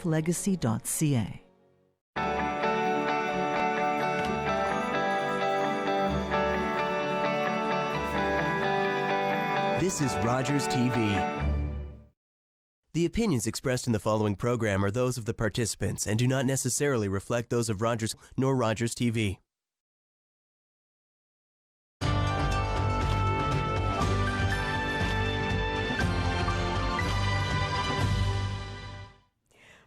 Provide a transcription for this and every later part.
legacy.ca. This is Rogers TV. The opinions expressed in the following program are those of the participants and do not necessarily reflect those of Rogers nor Rogers TV.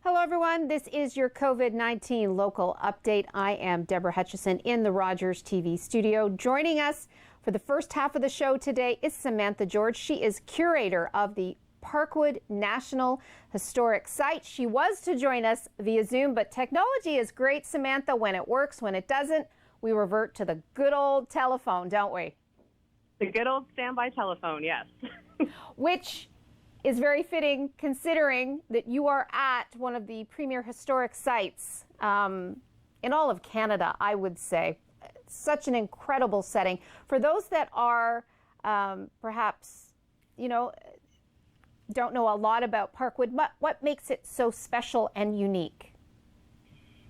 Hello everyone, this is your COVID-19 local update. I am Deborah Hutchison in the Rogers TV studio. Joining us for the first half of the show today is Samantha George. She is curator of the Parkwood National Historic Site. She was to join us via Zoom, but technology is great, Samantha, when it works. When it doesn't, we revert to the good old telephone, don't we? The good old standby telephone, yes. Which is very fitting considering that you are at one of the premier historic sites in all of Canada, I would say. Such an incredible setting. For those that are perhaps, don't know a lot about Parkwood, what makes it so special and unique?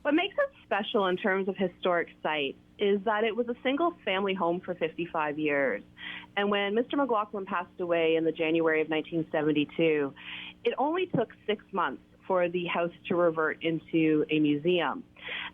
What makes it special in terms of historic sites is that it was a single family home for 55 years. And when Mr. McLaughlin passed away in the January of 1972, it only took 6 months for the house to revert into a museum.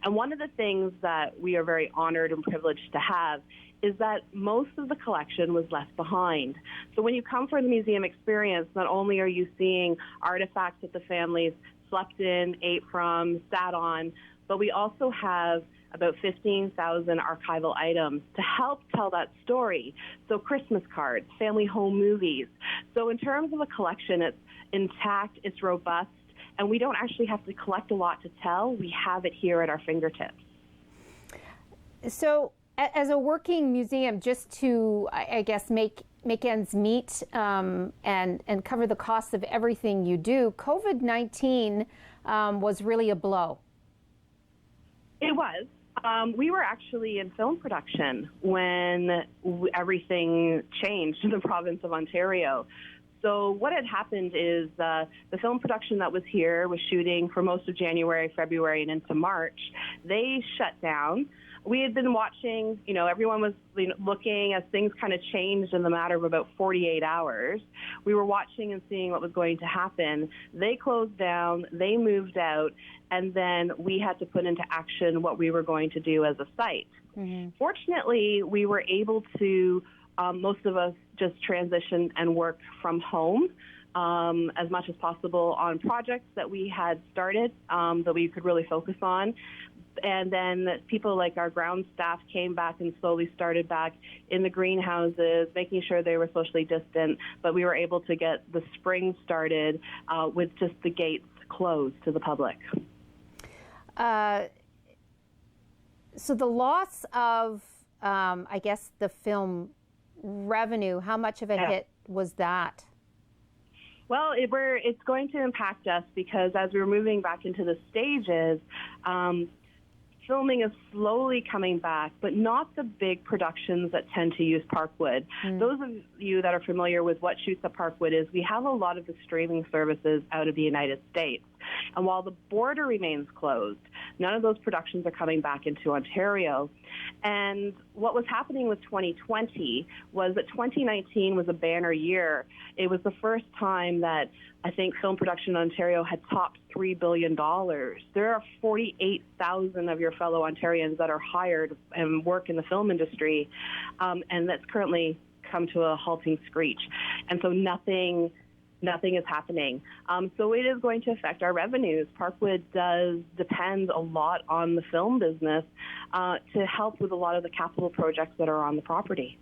And one of the things that we are very honored and privileged to have is that most of the collection was left behind. So when you come for the museum experience, not only are you seeing artifacts that the families slept in, ate from, sat on, but we also have about 15,000 archival items to help tell that story. So Christmas cards, family home movies. So in terms of a collection, it's intact, it's robust, and we don't actually have to collect a lot to tell. We have it here at our fingertips. So as a working museum, just to, I guess, make ends meet and cover the cost of everything you do, COVID-19 was really a blow. It was. We were actually in film production when everything changed in the province of Ontario. So what had happened is the film production that was here was shooting for most of January, February, and into March. They shut down. We had been watching, everyone was looking as things kind of changed in the matter of about 48 hours. We were watching and seeing what was going to happen. They closed down, they moved out, and then we had to put into action what we were going to do as a site. Mm-hmm. Fortunately, we were able to, most of us just transition and work from home as much as possible on projects that we had started that we could really focus on. And then people like our ground staff came back and slowly started back in the greenhouses, making sure they were socially distant. But we were able to get the spring started with just the gates closed to the public. So the loss of, I guess, the film revenue, how much of a hit was that? Well, it's going to impact us because as we're moving back into the stages, filming is slowly coming back, but not the big productions that tend to use Parkwood. Those of you that are familiar with what shoots at Parkwood is we have a lot of the streaming services out of the United States. And while the border remains closed, none of those productions are coming back into Ontario. And what was happening with 2020 was that 2019 was a banner year. It was the first time that I think film production in Ontario had topped $3 billion. There are 48,000 of your fellow Ontarians that are hired and work in the film industry, and that's currently come to a halting screech. And so nothing is happening. So it is going to affect our revenues. Parkwood does depend a lot on the film business to help with a lot of the capital projects that are on the property.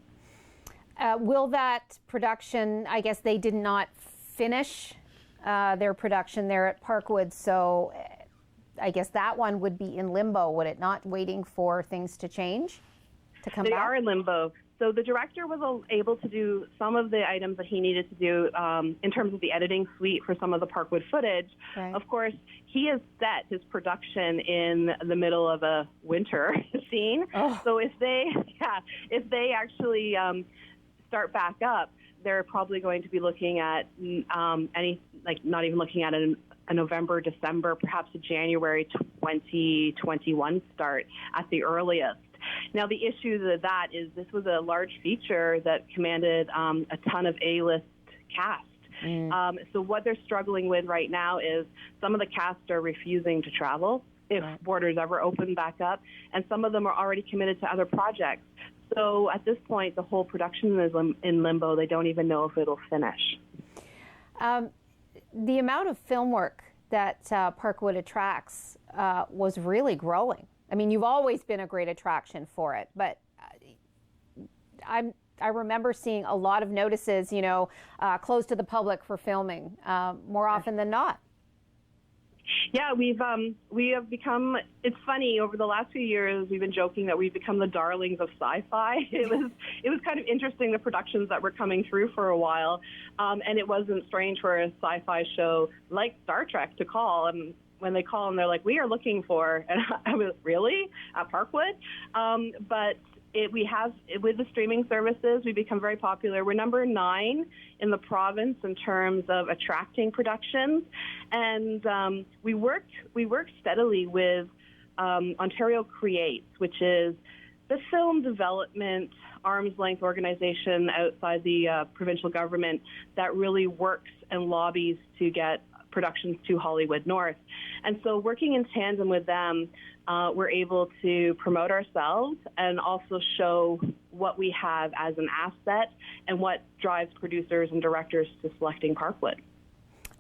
Will that production, I guess they did not finish their production there at Parkwood, so I guess that one would be in limbo, would it not, waiting for things to change, to come back? They are in limbo. So the director was able to do some of the items that he needed to do in terms of the editing suite for some of the Parkwood footage. Right. Of course, he has set his production in the middle of a winter scene. Oh. So if they actually start back up, they're probably going to be looking at not even looking at a November, December, perhaps a January 2021 start at the earliest. Now, the issue with that is this was a large feature that commanded a ton of A-list cast. So what they're struggling with right now is some of the cast are refusing to travel if borders ever open back up, and some of them are already committed to other projects. So at this point, the whole production is in limbo. They don't even know if it'll finish. The amount of film work that Parkwood attracts was really growing. I mean, you've always been a great attraction for it, but I remember seeing a lot of notices, you know, closed to the public for filming more often than not. Yeah, we have become, it's funny, over the last few years, we've been joking that we've become the darlings of sci-fi. It was kind of interesting, the productions that were coming through for a while, and it wasn't strange for a sci-fi show like Star Trek to call. And when they call and they're like, we are looking for, and I was, really? At Parkwood? But we have, with the streaming services, we become very popular. We're number 9 in the province in terms of attracting productions, and we work steadily with Ontario Creates, which is the film development arm's length organization outside the provincial government that really works and lobbies to get productions to Hollywood North. And so working in tandem with them, we're able to promote ourselves and also show what we have as an asset and what drives producers and directors to selecting Parkwood.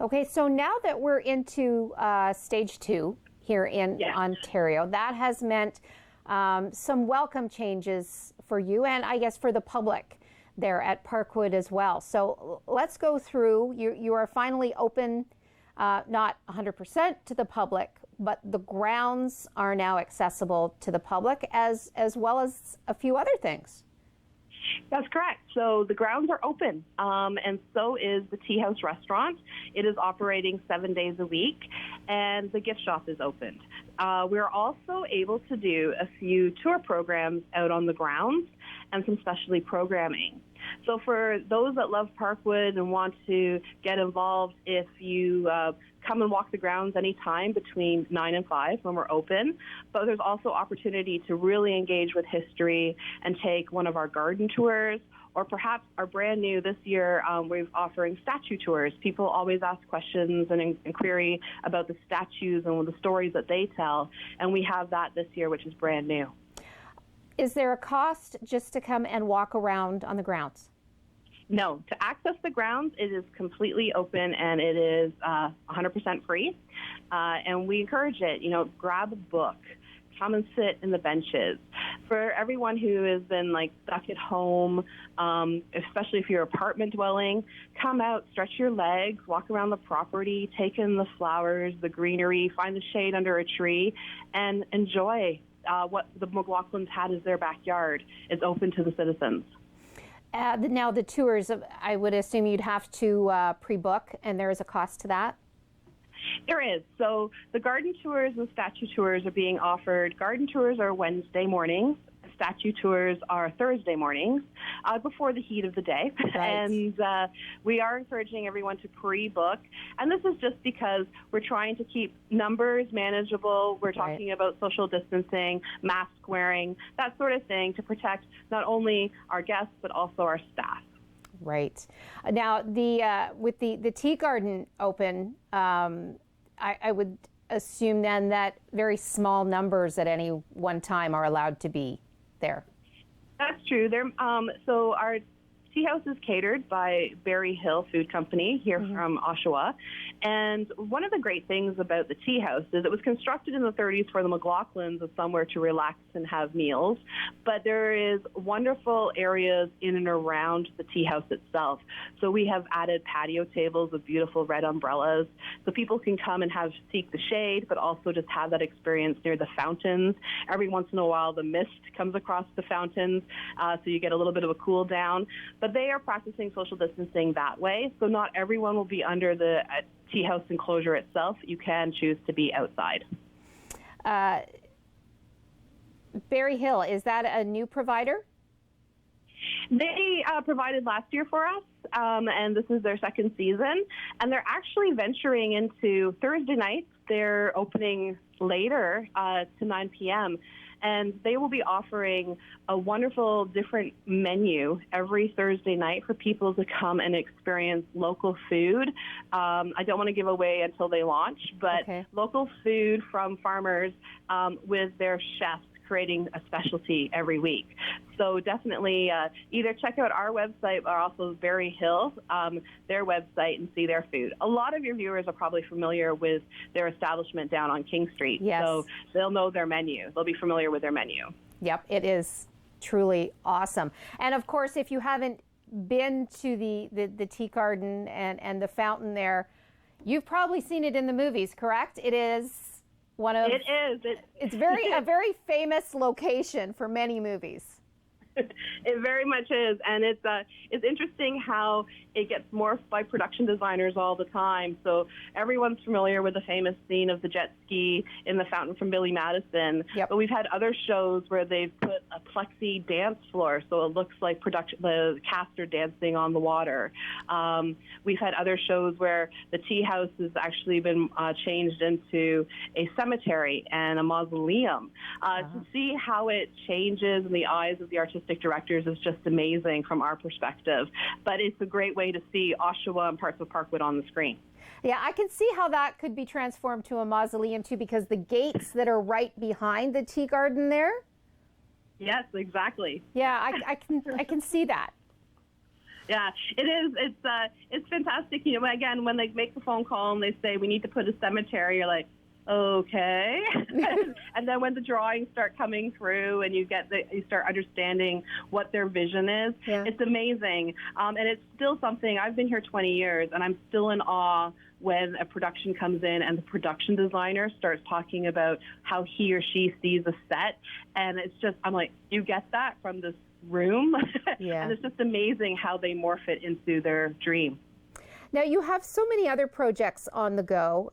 Okay, so now that we're into stage 2 here in Ontario, that has meant some welcome changes for you and I guess for the public there at Parkwood as well. So let's go through. You are finally open, not 100% to the public, but the grounds are now accessible to the public as well as a few other things. That's correct. So the grounds are open, and so is the Tea House restaurant. It is operating 7 days a week, and the gift shop is opened. We're also able to do a few tour programs out on the grounds and some specialty programming. So for those that love Parkwood and want to get involved, if you come and walk the grounds anytime between 9 and 5 when we're open. But there's also opportunity to really engage with history and take one of our garden tours, or perhaps our brand new this year, we're offering statue tours. People always ask questions and query about the statues and the stories that they tell, and we have that this year, which is brand new. Is there a cost just to come and walk around on the grounds? No, to access the grounds, it is completely open and it is 100% free. And we encourage it, you know, grab a book, come and sit in the benches. For everyone who has been like stuck at home, especially if you're apartment dwelling, come out, stretch your legs, walk around the property, take in the flowers, the greenery, find the shade under a tree, and enjoy what the McLaughlins had as their backyard. It's open to the citizens. Now the tours, I would assume you'd have to pre-book, and there is a cost to that? There is. So the garden tours and statue tours are being offered. Garden tours are Wednesday mornings. Statue tours are Thursday mornings before the heat of the day. Right. And we are encouraging everyone to pre-book. And this is just because we're trying to keep numbers manageable. We're talking about social distancing, mask wearing, that sort of thing to protect not only our guests, but also our staff. Right. Now, with the tea garden open, I would assume then that very small numbers at any one time are allowed to be there. That's true. So our tea house is catered by Berryhill Food Company here from Oshawa. And one of the great things about the tea house is it was constructed in the 30s for the McLaughlins as somewhere to relax and have meals. But there is wonderful areas in and around the tea house itself. So we have added patio tables with beautiful red umbrellas so people can come and seek the shade, but also just have that experience near the fountains. Every once in a while, the mist comes across the fountains, so you get a little bit of a cool down. But they are practicing social distancing that way, so not everyone will be under the tea house enclosure itself. You can choose to be outside. Berryhill, is that a new provider? They provided last year for us, and this is their second season. And they're actually venturing into Thursday nights. They're opening later to 9 p.m., and they will be offering a wonderful different menu every Thursday night for people to come and experience local food. I don't want to give away until they launch, but local food from farmers with their chefs creating a specialty every week. So definitely either check out our website or also Berryhill, their website, and see their food. A lot of your viewers are probably familiar with their establishment down on King Street. Yes. So they'll know their menu. They'll be familiar with their menu. Yep, it is truly awesome. And of course, if you haven't been to the tea garden and the fountain there, you've probably seen it in the movies, correct? It is one of... It is. It's a very famous location for many movies. It very much is, and it's interesting how it gets morphed by production designers all the time. So everyone's familiar with the famous scene of the jet ski in the fountain from Billy Madison. Yep. But we've had other shows where they've put a plexi dance floor, so it looks like the cast are dancing on the water. We've had other shows where the tea house has actually been changed into a cemetery and a mausoleum. To see how it changes in the eyes of the artistic directors is just amazing from our perspective. But it's a great way to see Oshawa and parts of Parkwood on the screen. Yeah, I can see how that could be transformed to a mausoleum too, because the gates that are right behind the tea garden there. Yes, exactly. Yeah, I can see that. Yeah, it is. It's fantastic. You know, again, when they make the phone call and they say we need to put a cemetery, you're like, okay. And then when the drawings start coming through and you start understanding what their vision is, it's amazing. And it's still something, I've been here 20 years and I'm still in awe when a production comes in and the production designer starts talking about how he or she sees a set. And it's just, I'm like, you get that from this room? And it's just amazing how they morph it into their dream. Now, you have so many other projects on the go,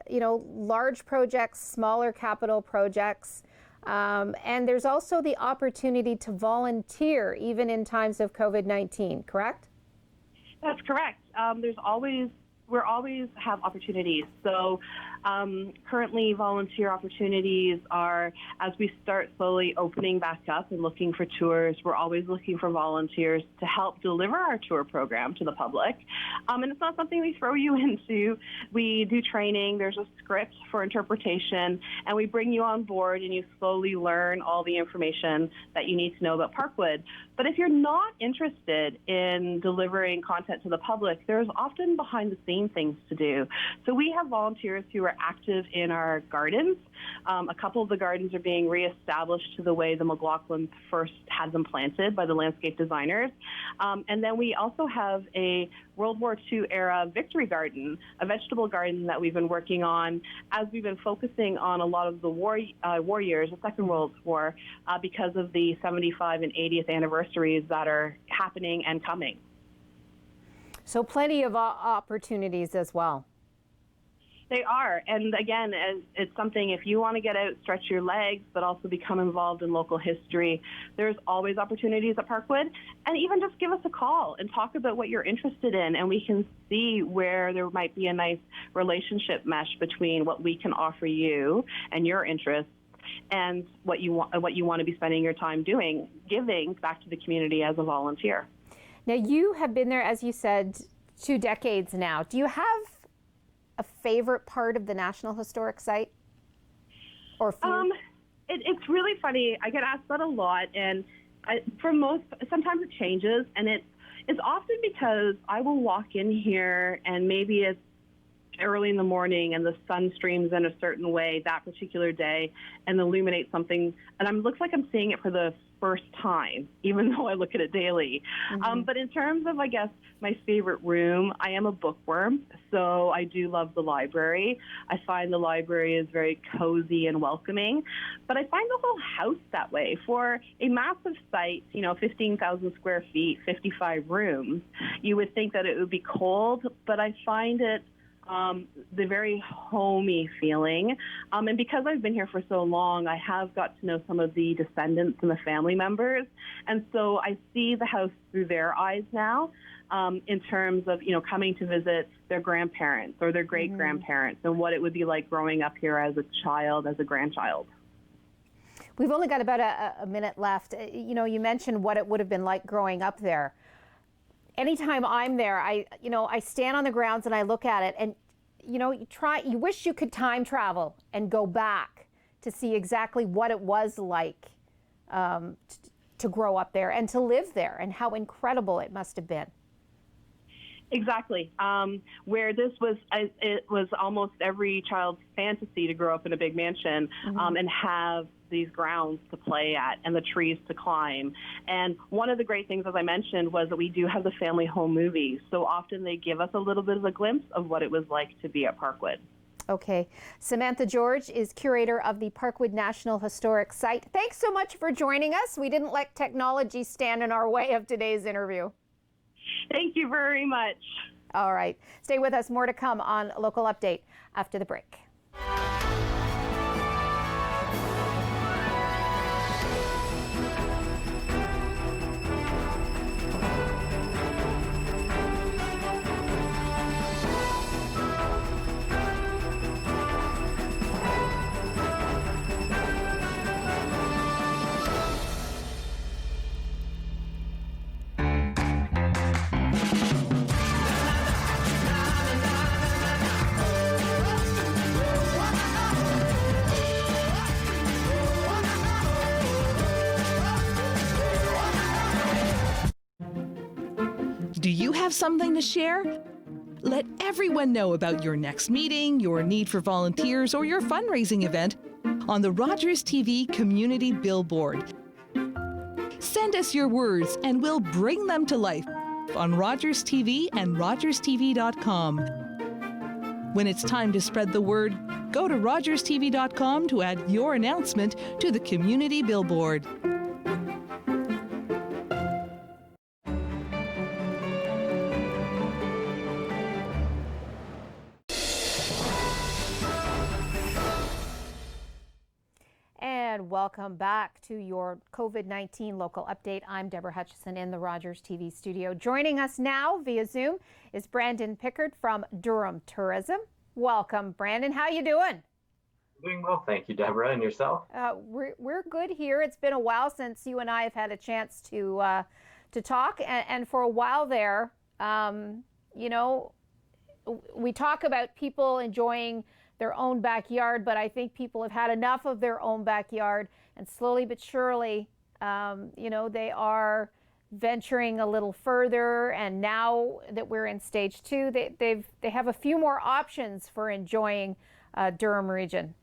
you know, large projects, smaller capital projects, and there's also the opportunity to volunteer even in times of COVID-19, correct? That's correct. We always have opportunities. So currently volunteer opportunities are, as we start slowly opening back up and looking for tours, we're always looking for volunteers to help deliver our tour program to the public. And it's not something we throw you into. We do training, there's a script for interpretation, and we bring you on board and you slowly learn all the information that you need to know about Parkwood. But if you're not interested in delivering content to the public, there's often behind the scenes things to do. So we have volunteers who are active in our gardens. A couple of the gardens are being reestablished to the way the McLaughlins first had them planted by the landscape designers. And then we also have a World War II era victory garden, a vegetable garden that we've been working on as we've been focusing on a lot of the war years, the Second World War, because of the 75 and 80th anniversaries that are happening and coming. So plenty of opportunities as well. They are. And again, it's something, if you want to get out, stretch your legs, but also become involved in local history, there's always opportunities at Parkwood. And even just give us a call and talk about what you're interested in, and we can see where there might be a nice relationship mesh between what we can offer you and your interests and what you want to be spending your time doing, giving back to the community as a volunteer. Now, you have been there, as you said, 2 decades now. Do you have a favorite part of the National Historic Site? Or it's really funny. I get asked that a lot, and sometimes it changes, and it's often because I will walk in here and maybe it's early in the morning and the sun streams in a certain way that particular day and illuminates something, and it looks like I'm seeing it for the first time, even though I look at it daily. But in terms of, I guess, my favorite room, I am a bookworm, so I do love the library. I find the library is very cozy and welcoming, but I find the whole house that way. For a massive site, 15,000 square feet, 55 rooms, you would think that it would be cold, but I find it the very homey feeling. And because I've been here for so long, I have got to know some of the descendants and the family members. And so I see the house through their eyes now, in terms of, coming to visit their grandparents or their great-grandparents and what it would be like growing up here as a child, as a grandchild. We've only got about a minute left. You mentioned what it would have been like growing up there. Anytime I'm there, I stand on the grounds and I look at it, and you wish you could time travel and go back to see exactly what it was like to grow up there and to live there, and how incredible it must have been. Exactly. Where this was, it was almost every child's fantasy to grow up in a big mansion and have these grounds to play at and the trees to climb. And one of the great things, as I mentioned, was that we do have the family home movies. So often they give us a little bit of a glimpse of what it was like to be at Parkwood. Okay. Samantha George is curator of the Parkwood National Historic Site. Thanks so much for joining us. We didn't let technology stand in our way of today's interview. Thank you very much. All right. Stay with us. More to come on Local Update after the break. Do you have something to share? Let everyone know about your next meeting, your need for volunteers, or your fundraising event on the Rogers TV Community Billboard. Send us your words and we'll bring them to life on Rogers TV and rogerstv.com. When it's time to spread the word, go to rogerstv.com to add your announcement to the Community Billboard. And welcome back to your COVID-19 local update. I'm Deborah Hutchison in the Rogers TV studio. Joining us now via Zoom is Brandon Pickard from Durham Tourism. Welcome, Brandon. How you doing? Doing well, thank you, Deborah. And yourself? We're good here. It's been a while since you and I have had a chance to talk, and for a while there, we talk about people enjoying their own backyard, but I think people have had enough of their own backyard, and slowly but surely, they are venturing a little further. And now that we're in stage 2, they have a few more options for enjoying Durham region.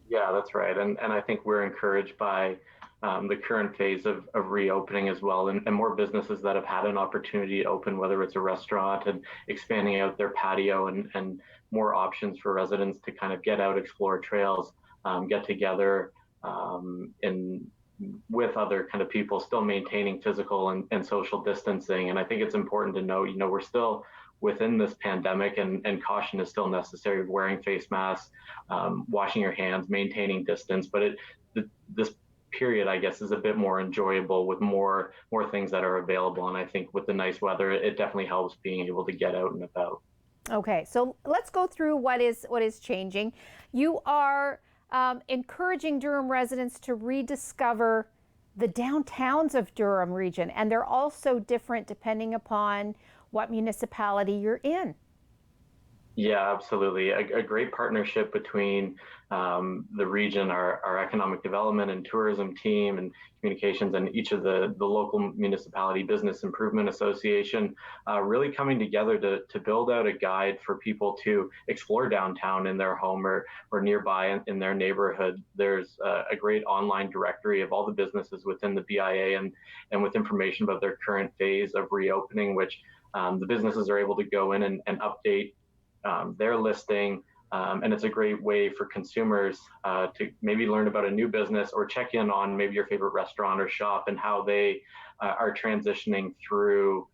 Yeah, that's right. And I think we're encouraged by the current phase of reopening as well, and more businesses that have had an opportunity to open, whether it's a restaurant and expanding out their patio and more options for residents to kind of get out, explore trails, get together with other kind of people, still maintaining physical and social distancing. And I think it's important to note, we're still within this pandemic, and caution is still necessary, wearing face masks, washing your hands, maintaining distance. But this period, I guess, is a bit more enjoyable with more things that are available. And I think with the nice weather, it definitely helps being able to get out and about. Okay, so let's go through what is changing. You are encouraging Durham residents to rediscover the downtowns of Durham region, and they're also different depending upon what municipality you're in. Yeah, absolutely. A great partnership between the region, our economic development and tourism team, and communications, and each of the local municipality business improvement association, really coming together to build out a guide for people to explore downtown in their home or nearby in their neighborhood. There's a great online directory of all the businesses within the BIA and with information about their current phase of reopening, which the businesses are able to go in and update their listing, and it's a great way for consumers to maybe learn about a new business or check in on maybe your favorite restaurant or shop and how they are transitioning through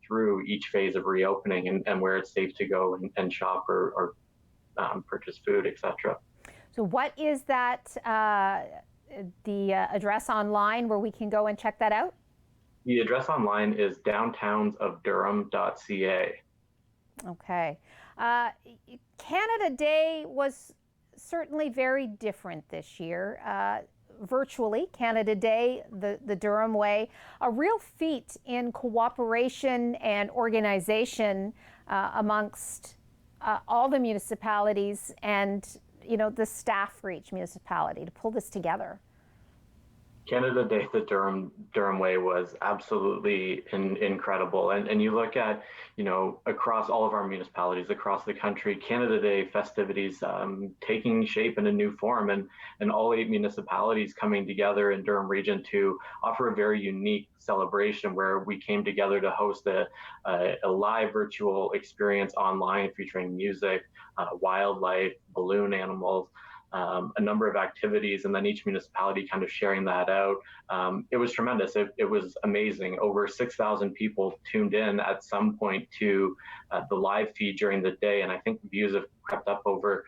through each phase of reopening and where it's safe to go and shop or purchase food, etc. So what is that, the address online where we can go and check that out? The address online is downtownsofdurham.ca. Okay. Canada Day was certainly very different this year. Virtually, Canada Day, the Durham Way, a real feat in cooperation and organization amongst all the municipalities and, you know, the staff for each municipality to pull this together. Canada Day, the Durham Way was absolutely incredible. And you look at, you know, across all of our municipalities across the country, Canada Day festivities taking shape in a new form, and all 8 municipalities coming together in Durham Region to offer a very unique celebration where we came together to host a live virtual experience online featuring music, wildlife, balloon animals, a number of activities, and then each municipality kind of sharing that out. It was tremendous. It was amazing. Over 6,000 people tuned in at some point to the live feed during the day, and I think views have crept up over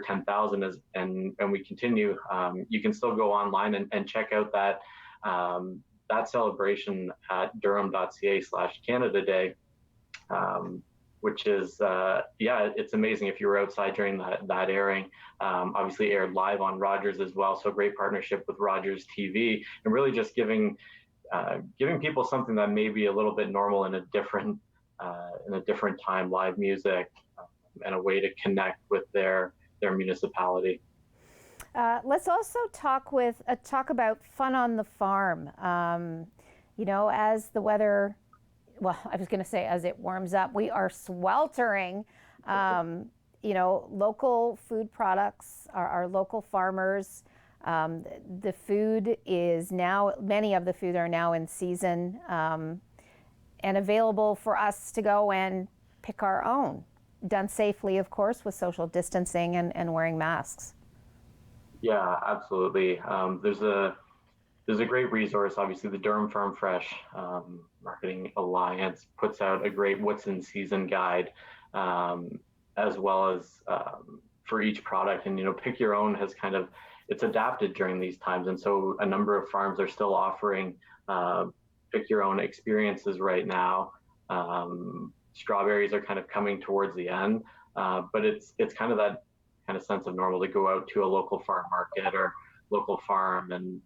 10,000. And we continue. You can still go online and check out that celebration at durham.ca/Canada Day. Which is, it's amazing. If you were outside during that airing, obviously aired live on Rogers as well. So great partnership with Rogers TV, and really just giving people something that may be a little bit normal in a different time, live music, and a way to connect with their municipality. Let's also talk about fun on the farm. You know, as the weather, well, I was going to say as it warms up, we are sweltering. You know, local food products, our local farmers. The food is now, many of the food are now in season and available for us to go and pick our own. Done safely, of course, with social distancing and wearing masks. Yeah, absolutely. There's a great resource. Obviously, the Durham Farm Fresh Marketing Alliance puts out a great what's in season guide, as well as for each product. And, you know, Pick Your Own has it's adapted during these times. And so a number of farms are still offering Pick Your Own experiences right now. Strawberries are kind of coming towards the end, but it's kind of that kind of sense of normal to go out to a local farm market or local farm and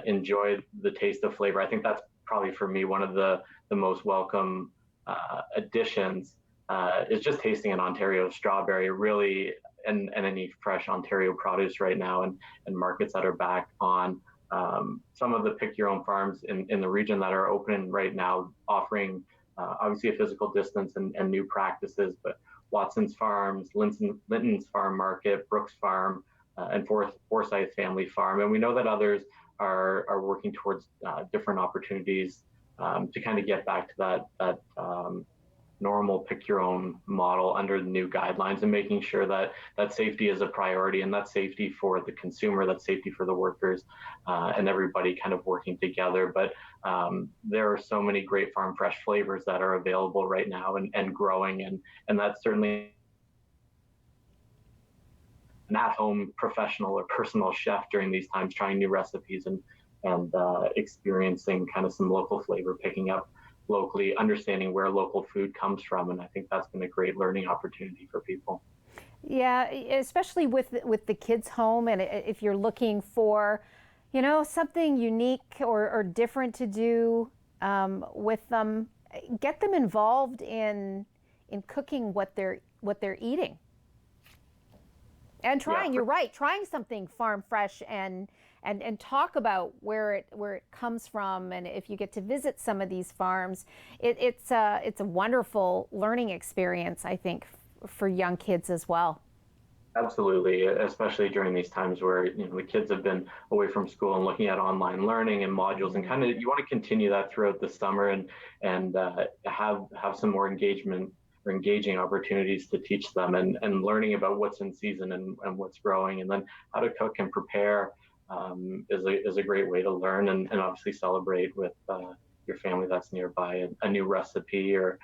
enjoy the taste of flavor. I think that's probably for me one of the most welcome additions is just tasting an Ontario strawberry, really, and any fresh Ontario produce right now, and markets that are back on. Some of the Pick Your Own farms in the region that are open right now, offering obviously a physical distance and new practices, but Watson's Farms, Linton's Farm Market, Brooks Farm, and Forsyth Family Farm. And we know that others are working towards different opportunities to kind of get back to that normal Pick Your Own model under the new guidelines, and making sure that safety is a priority, and that's safety for the consumer, that's safety for the workers, and everybody kind of working together. But there are so many great farm fresh flavors that are available right now and growing, and that's certainly an at-home professional or personal chef during these times, trying new recipes and experiencing kind of some local flavor, picking up locally, understanding where local food comes from. And I think that's been a great learning opportunity for people. Yeah, especially with the kids home, and if you're looking for, you know, something unique or different to do with them, get them involved in cooking what they're eating. And trying, you're right, trying something farm fresh and talk about where it comes from. And if you get to visit some of these farms, it's a wonderful learning experience, I think, for young kids as well. Absolutely, especially during these times where, you know, the kids have been away from school and looking at online learning and modules, and kind of you want to continue that throughout the summer and have some more engagement or engaging opportunities to teach them and learning about what's in season and what's growing, and then how to cook and prepare is a great way to learn and obviously celebrate with your family that's nearby a new recipe, or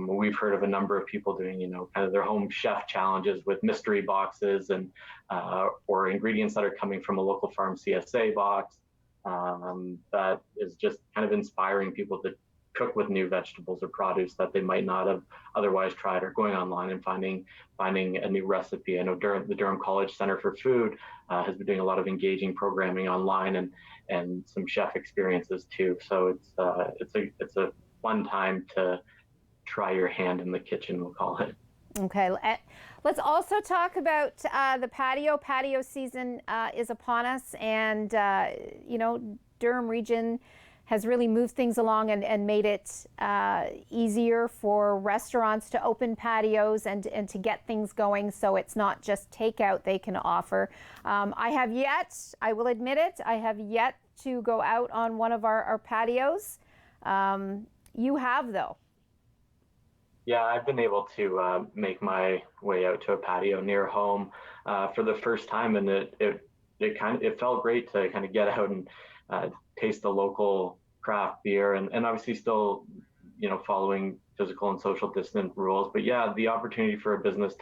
we've heard of a number of people doing, kind of their home chef challenges with mystery boxes and or ingredients that are coming from a local farm CSA box. That is just kind of inspiring people to cook with new vegetables or produce that they might not have otherwise tried, or going online and finding a new recipe. I know the Durham College Center for Food has been doing a lot of engaging programming online and some chef experiences too. So it's a fun time to try your hand in the kitchen, we'll call it. Okay, let's also talk about the patio. Patio season is upon us, and Durham region has really moved things along and made it easier for restaurants to open patios and to get things going, so it's not just takeout they can offer. I will admit it, I have yet to go out on one of our patios. You have, though. Yeah, I've been able to make my way out to a patio near home for the first time, and it felt great to kind of get out and taste the local craft beer, and obviously still, following physical and social distance rules. But yeah, the opportunity for a business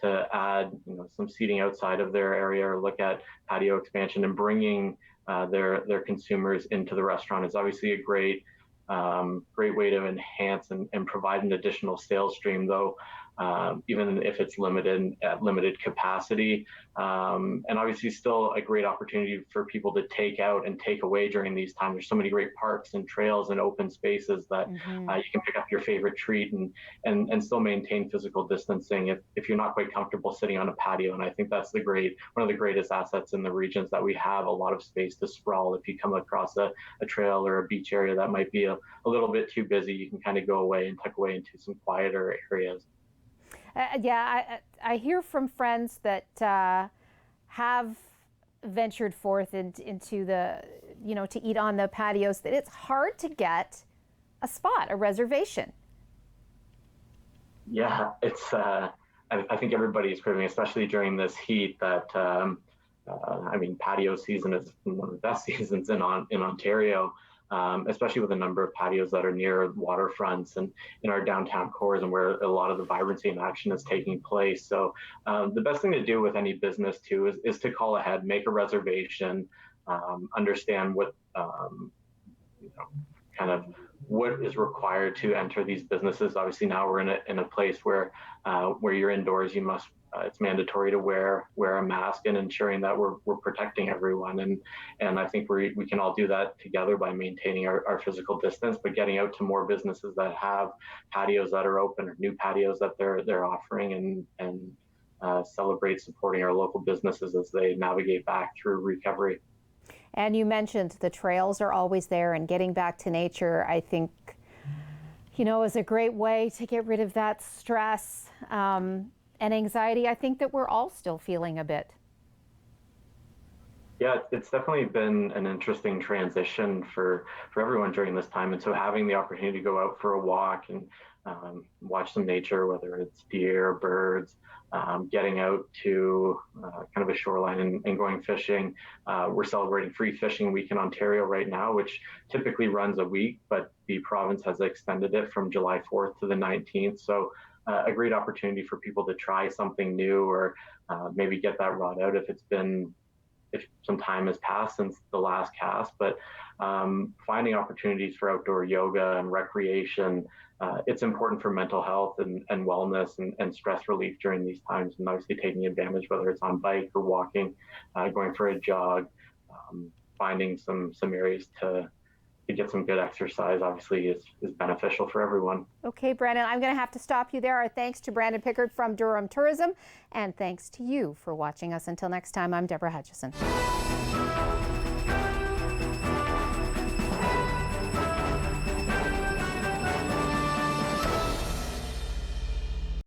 to add, some seating outside of their area, or look at patio expansion and bringing their consumers into the restaurant is obviously a great way to enhance and provide an additional sales stream, though, even if it's limited capacity. And obviously still a great opportunity for people to take out and take away during these times. There's so many great parks and trails and open spaces that you can pick up your favorite treat and still maintain physical distancing if you're not quite comfortable sitting on a patio. And I think that's one of the greatest assets in the regions, that we have a lot of space to sprawl. If you come across a trail or a beach area that might be a little bit too busy, you can kind of go away and tuck away into some quieter areas. I hear from friends that have ventured forth into the, to eat on the patios, that it's hard to get a spot, a reservation. Yeah, it's. I think everybody's craving, especially during this heat, that patio season is one of the best seasons in Ontario. Especially with a number of patios that are near waterfronts and in our downtown cores, and where a lot of the vibrancy and action is taking place. So the best thing to do with any business too is to call ahead, make a reservation, understand what kind of what is required to enter these businesses. Obviously now we're in a place where you're indoors, it's mandatory to wear a mask, and ensuring that we're protecting everyone. And I think we can all do that together by maintaining our physical distance, but getting out to more businesses that have patios that are open, or new patios that they're offering, and celebrate supporting our local businesses as they navigate back through recovery. And you mentioned the trails are always there, and getting back to nature, I think, is a great way to get rid of that stress and anxiety, I think, that we're all still feeling a bit. Yeah, it's definitely been an interesting transition for everyone during this time. And so having the opportunity to go out for a walk and watch some nature, whether it's deer, birds, getting out to kind of a shoreline and going fishing. We're celebrating Free Fishing Week in Ontario right now, which typically runs a week, but the province has extended it from July 4th to the 19th. So a great opportunity for people to try something new, or maybe get that rod out if some time has passed since the last cast. But finding opportunities for outdoor yoga and recreation, it's important for mental health and wellness and stress relief during these times. And obviously taking advantage, whether it's on bike or walking, going for a jog, finding some areas to get some good exercise, obviously is beneficial for everyone. Okay, Brandon, I'm going to have to stop you there. Our thanks to Brandon Pickard from Durham Tourism, and thanks to you for watching us. Until next time, I'm Deborah Hutchison.